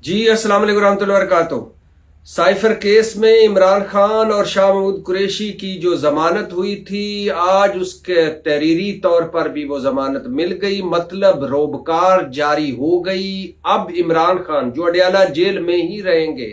जी अस्सलाम वालेकुम रहमतुल्लाहि व बरकातहू। साइफर केस में इमरान खान और शाह महमूद कुरैशी की जो जमानत हुई थी, आज उसके तहरीरी तौर पर भी वो जमानत मिल गई, मतलब रोबकार जारी हो गई। अब इमरान खान जो अडयाला जेल में ही रहेंगे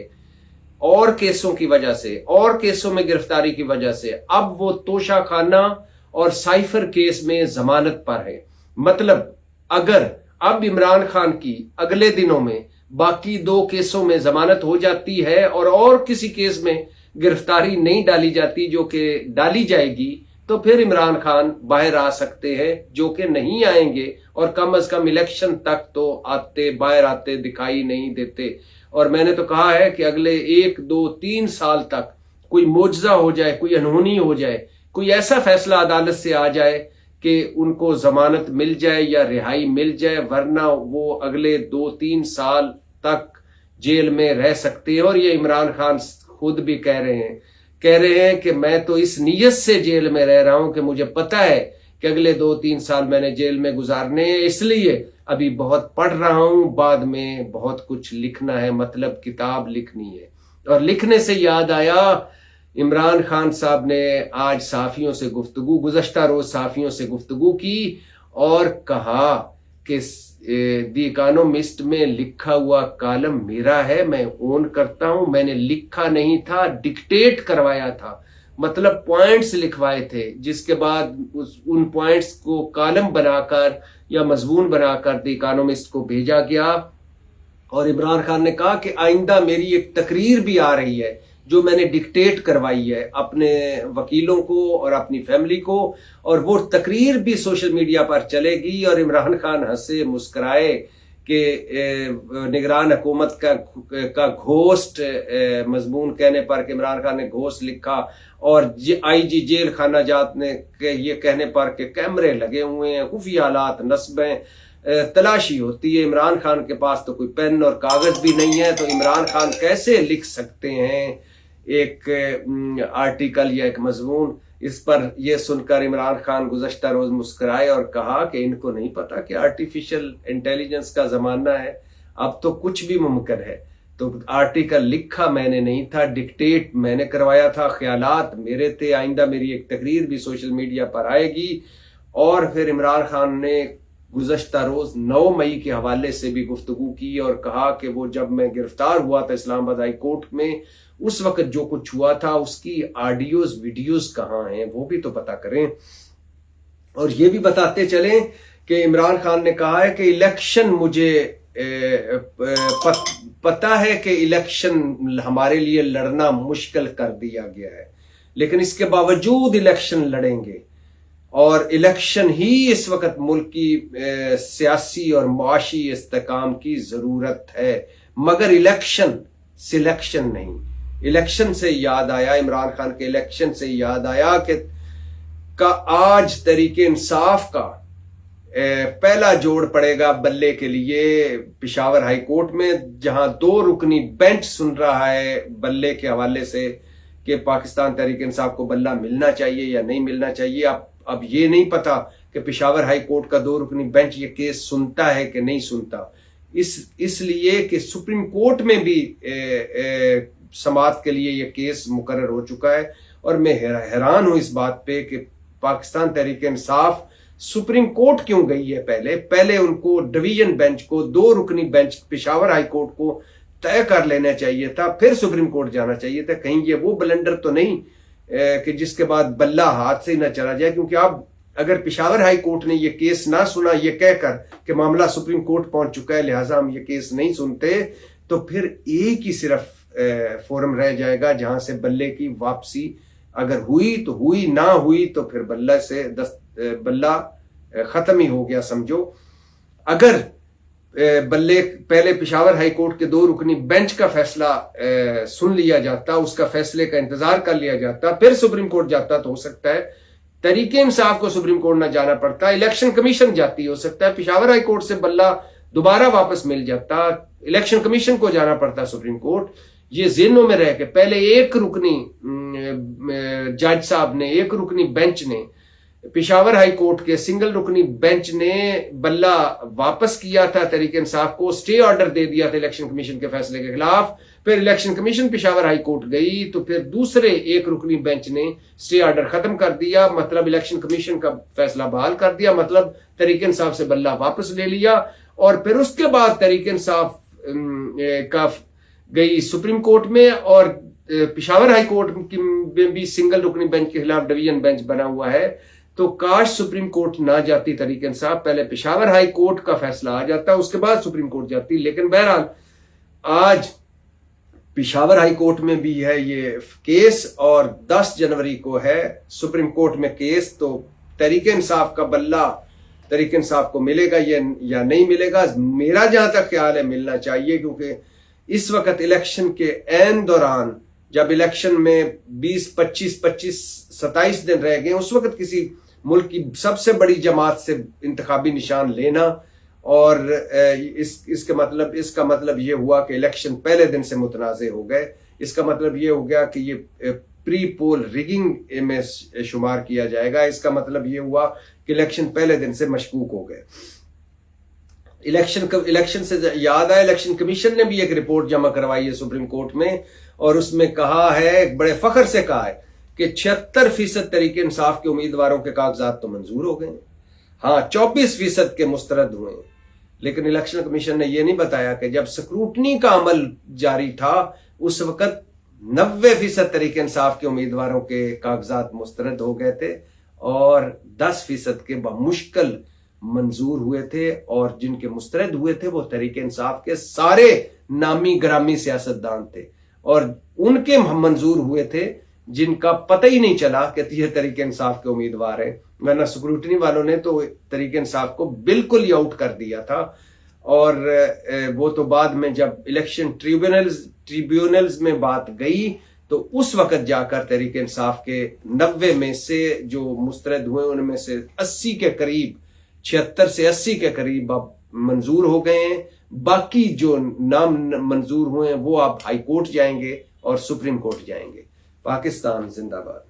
और केसों की वजह से, और केसों में गिरफ्तारी की वजह से, अब वो तोशा खाना और साइफर केस में जमानत पर है। मतलब अगर अब इमरान खान की अगले दिनों में बाकी दो केसों में जमानत हो जाती है और किसी केस में गिरफ्तारी नहीं डाली जाती, जो कि डाली जाएगी, तो फिर इमरान खान बाहर आ सकते हैं, जो कि नहीं आएंगे और कम से कम इलेक्शन तक तो बाहर आते दिखाई नहीं देते। और मैंने तो कहा है कि अगले 1 2 3 साल तक कोई मोजजा हो जाए, कोई अनहोनी हो जाए, कोई ऐसा फैसला अदालत से आ जाए कि उनको जमानत मिल जाए या रिहाई मिल जाए, वरना वो अगले 2 3 साल तक जेल में रह सकते हैं। और ये इमरान खान खुद भी कह रहे हैं कि मैं तो इस नीयत से जेल में रह रहा हूं कि मुझे पता है कि अगले 2 3 साल मैंने जेल में गुजारने हैं, इसलिए अभी बहुत पढ़ रहा हूं, बाद में बहुत कुछ लिखना है, मतलब किताब लिखनी है। और लिखने से याद आया, इमरान खान साहब ने आज सहाफियों से गुज़श्ता रोज सहाफियों से गुफ्तगू की और कहा कि दी इकोनॉमिस्ट में लिखा हुआ कॉलम मेरा है, मैं ओन करता हूं, मैंने लिखा नहीं था, डिक्टेट करवाया था, मतलब पॉइंट्स लिखवाए थे, जिसके बाद उन पॉइंट्स को कॉलम बनाकर या मजमून बनाकर दी इकोनॉमिस्ट को भेजा गया। और इमरान खान ने कहा कि आइंदा मेरी एक तकरीर भी आ रही है जो मैंने डिक्टेट करवाई है अपने वकीलों को और अपनी फैमिली को, और वो तकरीर भी सोशल मीडिया पर चलेगी। और इमरान खान हंसे मुस्कुराए कि निगरान हुकूमत का घोस्ट मजमून कहने पर कि इमरान खान ने घोस्ट लिखा, और आईजी जेल खाना जात ने ये कहने पर कि कैमरे लगे हुए हैं, खुफिया हालात, नस्बें, तलाशी होती है। इमरान खान के पास तो कोई पेन और कागज भी नहीं है, तो इमरान खान कैसे लिख सकते हैं एक आर्टिकल या एक मजमून। इस पर यह सुनकर इमरान खान गुज़श्ता रोज मुस्कुराए और कहा कि इनको नहीं पता कि आर्टिफिशियल इंटेलिजेंस का जमाना है, अब तो कुछ भी मुमकिन है। तो आर्टिकल लिखा मैंने नहीं था, डिक्टेट मैंने करवाया था, ख्यालात मेरे थे, आइंदा मेरी एक तकरीर भी सोशल मीडिया पर आएगी। और फिर इमरान खान ने गुज़श्ता रोज 9 मई के हवाले से भी गुफ्तगू की और कहा कि वो जब मैं गिरफ्तार हुआ था इस्लामाबाद हाई कोर्ट में, उस वक्त जो कुछ हुआ था उसकी ऑडियोज वीडियोज कहाँ हैं, वो भी तो पता करें। और ये भी बताते चलें कि इमरान खान ने कहा है कि इलेक्शन मुझे पता है कि इलेक्शन हमारे लिए लड़ना मुश्किल कर दिया गया है, लेकिन इसके बावजूद इलेक्शन लड़ेंगे, और इलेक्शन ही इस वक्त मुल्क की सियासी और मुआशी इस्तेकाम की जरूरत है, मगर इलेक्शन सिलेक्शन नहीं। इलेक्शन से याद आया, इमरान खान के इलेक्शन से याद आया कि आज तहरीक इंसाफ का पहला जोड़ पड़ेगा बल्ले के लिए पेशावर हाई कोर्ट में, जहां 2 रुकनी बेंच सुन रहा है बल्ले के हवाले से कि पाकिस्तान तहरीक इंसाफ को बल्ला मिलना चाहिए या नहीं मिलना चाहिए। अब ये नहीं पता कि पेशावर हाई कोर्ट का 2 रुकनी बेंच ये केस सुनता है कि नहीं सुनता, इसलिए कि सुप्रीम कोर्ट में भी समाअत के लिए ये केस मुकर्रर हो चुका है। और मैं हैरान हूं इस बात पे कि पाकिस्तान तहरीक इंसाफ सुप्रीम कोर्ट क्यों गई है। पहले उनको डिवीजन बेंच को, 2 रुकनी बेंच पेशावर हाई कोर्ट को तय कर लेना चाहिए था, फिर सुप्रीम कोर्ट जाना चाहिए था। कहीं ये वो ब्लंडर तो नहीं कि जिसके बाद बल्ला हाथ से न चला जाए, क्योंकि अब अगर पेशावर हाई कोर्ट ने ये केस ना सुना ये कहकर कि मामला सुप्रीम कोर्ट पहुंच चुका है लिहाजा हम ये केस नहीं सुनते, तो फिर एक ही सिर्फ फोरम रह जाएगा जहां से बल्ले की वापसी अगर हुई तो हुई, ना हुई तो फिर बल्ला खत्म ही हो गया समझो। अगर बल्ले पहले पेशावर हाई कोर्ट के 2 रुकनी बेंच का फैसला सुन लिया जाता, उसका फैसले का इंतजार कर लिया जाता, फिर सुप्रीम कोर्ट जाता, तो हो सकता है तरीके इंसाफ को सुप्रीम कोर्ट ना जाना पड़ता, इलेक्शन कमीशन जाती, हो सकता है पेशावर हाई कोर्ट से बल्ला दोबारा वापस मिल जाता, इलेक्शन कमीशन को जाना पड़ता सुप्रीम कोर्ट। ये ज़हनों में रह के पहले 1 रुकनी जज साहब ने, 1 रुकनी बेंच ने پشاور ہائی کورٹ کے سنگل رکنی بینچ نے بلہ واپس کیا تھا تحریک انصاف کو، سٹے آرڈر دے دیا تھا الیکشن کمیشن کے فیصلے کے خلاف. پھر election commission Peshawar high court گئی تو پھر دوسرے ایک رکنی بینچ نے سٹے آرڈر ختم کر دیا، مطلب الیکشن کمیشن کا فیصلہ بحال کر دیا، مطلب تحریک انصاف سے بلہ واپس لے لیا. اور پھر اس کے بعد تحریک انصاف کا گئی سپریم کورٹ میں، اور پشاور ہائی کورٹ میں بھی سنگل رکنی بینچ کے خلاف ڈویژن بینچ بنا ہوا ہے. تو کاش سپریم کورٹ نہ جاتی تحریک انصاف، پہلے پشاور ہائی کورٹ کا فیصلہ آ جاتا، اس کے بعد سپریم کورٹ جاتی. لیکن بہرحال آج پشاور ہائی کورٹ میں بھی ہے یہ کیس، اور 10 جنوری کو ہے سپریم کورٹ میں کیس. تو تحریک انصاف کا بلہ تحریک انصاف کو ملے گا یا نہیں ملے گا؟ میرا جہاں تک خیال ہے ملنا چاہیے، کیونکہ اس وقت الیکشن کے عین دوران، جب الیکشن میں 27 دن رہ گئے، اس وقت کسی ملک کی سب سے بڑی جماعت سے انتخابی نشان لینا، اور اس کا مطلب یہ ہوا کہ الیکشن پہلے دن سے متنازع ہو گئے. اس کا مطلب یہ ہو گیا کہ یہ پری پول ریگنگ میں شمار کیا جائے گا. اس کا مطلب یہ ہوا کہ الیکشن پہلے دن سے مشکوک ہو گئے. الیکشن سے یاد آیا، الیکشن کمیشن نے بھی ایک رپورٹ جمع کروائی ہے سپریم کورٹ میں، اور اس میں کہا ہے، بڑے فخر سے کہا ہے کہ 76% تحریک انصاف کے امیدواروں کے کاغذات تو منظور ہو گئے ہیں، ہاں 24% کے مسترد ہوئے ہیں. لیکن الیکشن کمیشن نے یہ نہیں بتایا کہ جب سکروٹنی کا عمل جاری تھا اس وقت 90% تحریک انصاف کے امیدواروں کے کاغذات مسترد ہو گئے تھے، اور 10% کے بمشکل منظور ہوئے تھے، اور جن کے مسترد ہوئے تھے وہ تحریک انصاف کے سارے نامی گرامی سیاستدان تھے، اور ان کے منظور ہوئے تھے جن کا پتہ ہی نہیں چلا کہ یہ تحریک انصاف کے امیدوار ہیں. ورنہ سکروٹنی والوں نے تو تحریک انصاف کو بالکل ہی آؤٹ کر دیا تھا. اور وہ تو بعد میں جب الیکشن ٹریبیونلز میں بات گئی تو اس وقت جا کر تحریک انصاف کے 90 میں سے جو مسترد ہوئے ان میں سے 80 کے قریب 76 سے 80 کے قریب اب منظور ہو گئے ہیں. باقی جو نام منظور ہوئے ہیں وہ اب ہائی کورٹ جائیں گے اور سپریم کورٹ جائیں گے. پاکستان زندہ باد.